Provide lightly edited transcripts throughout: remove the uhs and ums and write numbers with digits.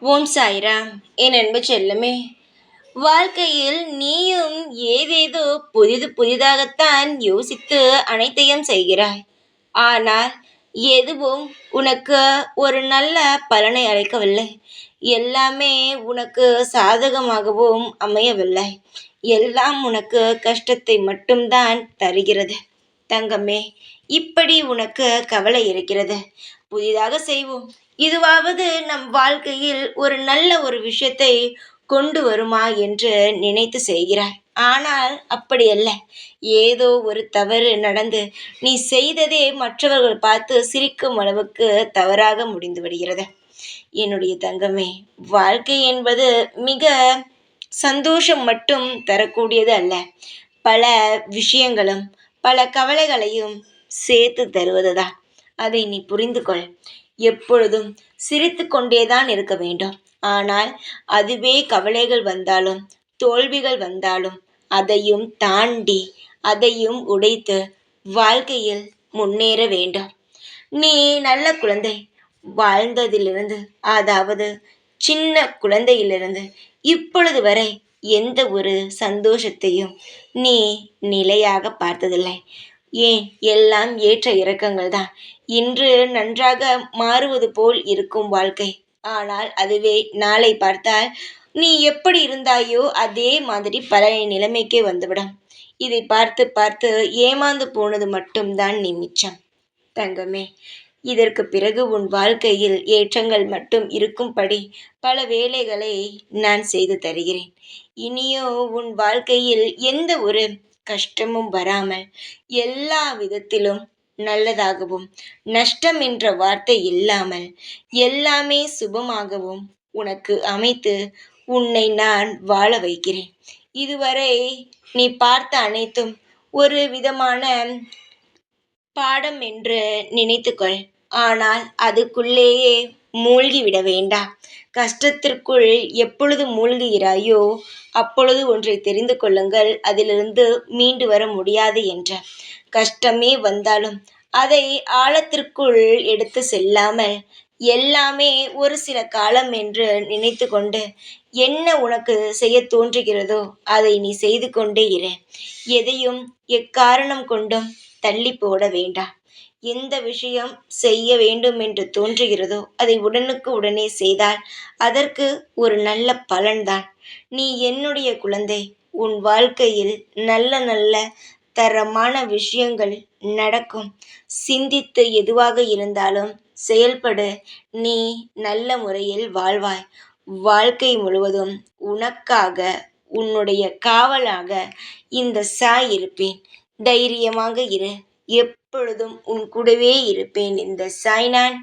ஓம் சாய்ராம். என் அன்பு செல்லமே, வாழ்க்கையில் நீயும் ஏதேதோ புதிது புதிதாகத்தான் யோசித்து அனைத்தையும் செய்கிறாய். ஆனால் எதுவும் உனக்கு ஒரு நல்ல பலனை அளிக்கவில்லை. எல்லாமே உனக்கு சாதகமாகவும் அமையவில்லை. எல்லாம் உனக்கு கஷ்டத்தை மட்டும்தான் தருகிறது. தங்கமே, இப்படி உனக்கு கவலை இருக்கிறது. புதிதாக செய்வோம், இதுவாவது நம் வாழ்க்கையில் ஒரு நல்ல ஒரு விஷயத்தை கொண்டு வருமா என்று நினைத்து செய்கிறாய். ஆனால் அப்படியல்ல. ஏதோ ஒரு தவறு நடந்து நீ செய்ததே மற்றவர்கள் பார்த்து சிரிக்கும் அளவுக்கு தவறாக முடிந்து விடுகிறது. என்னுடைய தங்கமே, வாழ்க்கை என்பது மிக சந்தோஷம் மட்டும் தரக்கூடியது அல்ல. பல விஷயங்களும் பல கவலைகளையும் சேர்த்து தருவதுதான். அதை நீ புரிந்து கொள். எப்பொழுதும் சிரித்து கொண்டேதான் இருக்க வேண்டும். ஆனால் அதுவே கவலைகள் வந்தாலும் தோல்விகள் வந்தாலும் அதையும் தாண்டி அதையும் உடைத்து வாழ்க்கையில் முன்னேற வேண்டும். நீ நல்ல குழந்தை. வாழ்ந்ததிலிருந்து, அதாவது சின்ன குழந்தையிலிருந்து இப்பொழுது வரை எந்த ஒரு சந்தோஷத்தையும் நீ நிலையாக பார்த்ததில்லை. ஏன், எல்லாம் ஏற்ற இறக்கங்கள் தான். இன்று நன்றாக மாறுவது போல் இருக்கும் வாழ்க்கை. ஆனால் அதுவே நாளை பார்த்தால் நீ எப்படி இருந்தாயோ அதே மாதிரி பழைய நிலைமைக்கே வந்துவிடும். இதை பார்த்து பார்த்து ஏமாந்து போனது மட்டும்தான் நீ மிச்சம். தங்கமே, இதற்கு பிறகு உன் வாழ்க்கையில் ஏற்றங்கள் மட்டும் இருக்கும்படி பல வேலைகளை நான் செய்து தருகிறேன். இனியோ உன் வாழ்க்கையில் எந்த ஒரு கஷ்டமும் வராமல் எல்லா விதத்திலும் நல்லதாகவும், நஷ்டம் என்ற வார்த்தை இல்லாமல் எல்லாமே சுபமாகவும் உனக்கு அமைத்து உன்னை நான் வாழ வைக்கிறேன். இதுவரை நீ பார்த்த அனைத்தும் ஒரு விதமான பாடம் என்று நினைத்துக்கொள். ஆனால் அதுக்குள்ளேயே மூழ்கிவிட வேண்டாம். கஷ்டத்திற்குள் எப்பொழுது மூழ்குகிறாயோ அப்பொழுது ஒன்றை தெரிந்து கொள்ளுங்கள், அதிலிருந்து மீண்டு வர முடியாது என்ற. கஷ்டமே வந்தாலும் அதை ஆழத்திற்குள் எடுத்து செல்லாமல் எல்லாமே ஒரு சில காலம் என்று நினைத்து கொண்டு என்ன உனக்கு செய்ய தோன்றுகிறதோ அதை நீ செய்து கொண்டே இரு. எதையும் எக்காரணம் கொண்டும் தள்ளி போட வேண்டாம். எந்த விஷயம் செய்ய வேண்டும் என்று தோன்றுகிறதோ அதை உடனுக்கு உடனே செய்தால் அதற்கு ஒரு நல்ல பலன்தான். நீ என்னுடைய குழந்தை. உன் வாழ்க்கையில் நல்ல நல்ல தரமான விஷயங்கள் நடக்கும். சிந்தித்து எதுவாக இருந்தாலும் செயல்படு. நீ நல்ல முறையில் வாழ்வாய். வாழ்க்கை முழுவதும் உனக்காக, உன்னுடைய காவலாக இந்த சாய் இருப்பேன். தைரியமாக இரு. எப்பொழுதும் உன் கூடவே இருப்பேன். இந்த சாய்நான்.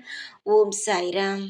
ஓம் சாய்ராம்.